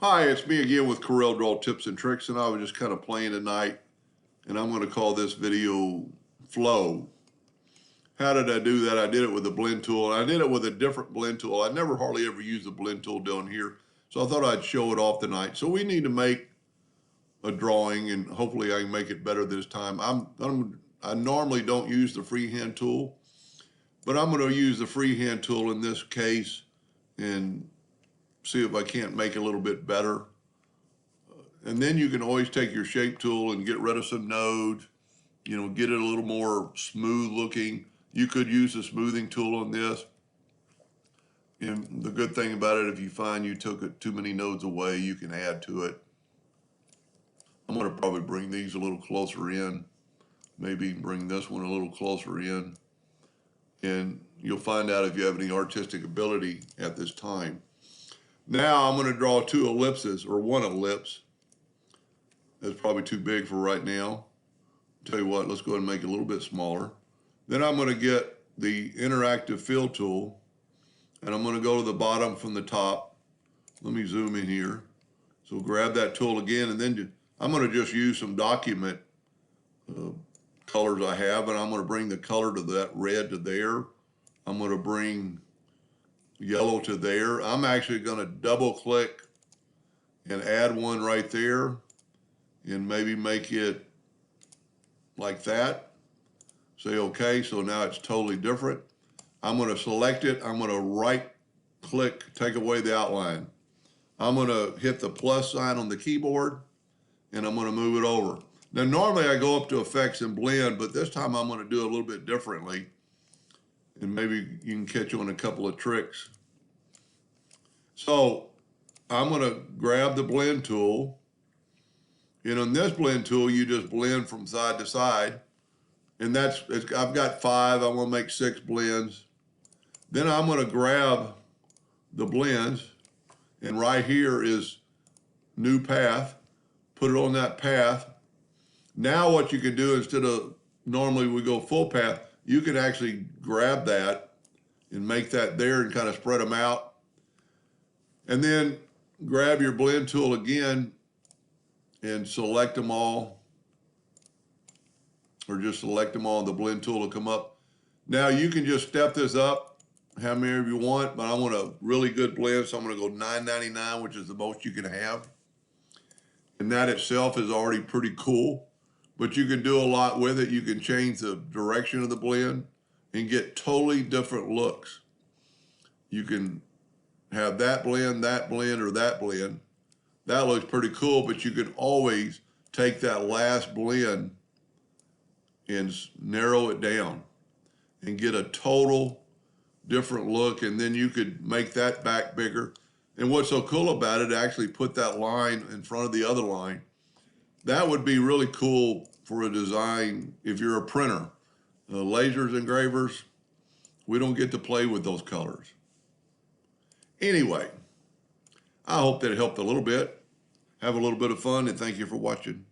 Hi, it's me again with Corel Draw Tips and Tricks, and I was just kind of playing tonight, and I'm going to call this video Flow. How did I do that? I did it with the blend tool, and I did it with a different blend tool. I never hardly ever use the blend tool down here, so I thought I'd show it off tonight. So we need to make a drawing, and hopefully I can make it better this time. I normally don't use the freehand tool, but I'm going to use the freehand tool in this case and see if I can't make it a little bit better. And then you can always take your shape tool and get rid of some nodes, get it a little more smooth looking. You could use the smoothing tool on this. And the good thing about it, if you find you took too many nodes away, you can add to it. I'm going to probably bring these a little closer in. Maybe bring this one a little closer in. And you'll find out if you have any artistic ability at this time. Now I'm going to draw two ellipses, or one ellipse. That's probably too big for right now. Tell you what, let's go ahead and make it a little bit smaller. Then I'm going to get the interactive fill tool, and I'm going to go to the bottom from the top. Let me zoom in here. So grab that tool again, and then I'm going to just use some document colors I have, and I'm going to bring the color to that red to there. I'm going to bring yellow to there. I'm actually going to double click and add one right there and maybe make it like that. Say okay, so now it's totally different. I'm going to select it. I'm going to right click, take away the outline. I'm going to hit the plus sign on the keyboard and I'm going to move it over. Now normally I go up to effects and blend, but this time I'm going to do it a little bit differently. And maybe you can catch on a couple of tricks. So I'm going to grab the blend tool. And on this blend tool, you just blend from side to side. And I've got 5. I want to make 6 blends. Then I'm going to grab the blends. And right here is new path. Put it on that path. Now what you can do, instead of normally we go full path, you can actually grab that and make that there and kind of spread them out. And then grab your blend tool again and select them all, or just select them all and the blend tool will come up. Now you can just step this up how many of you want, but I want a really good blend, so I'm going to go $9.99, which is the most you can have. And that itself is already pretty cool. But you can do a lot with it. You can change the direction of the blend and get totally different looks. You can have that blend, or that blend. That looks pretty cool, but you can always take that last blend and narrow it down and get a total different look, and then you could make that back bigger. And what's so cool about it, actually put that line in front of the other line. That would be really cool for a design if you're a printer. Lasers, engravers, we don't get to play with those colors. Anyway, I hope that it helped a little bit. Have a little bit of fun, and thank you for watching.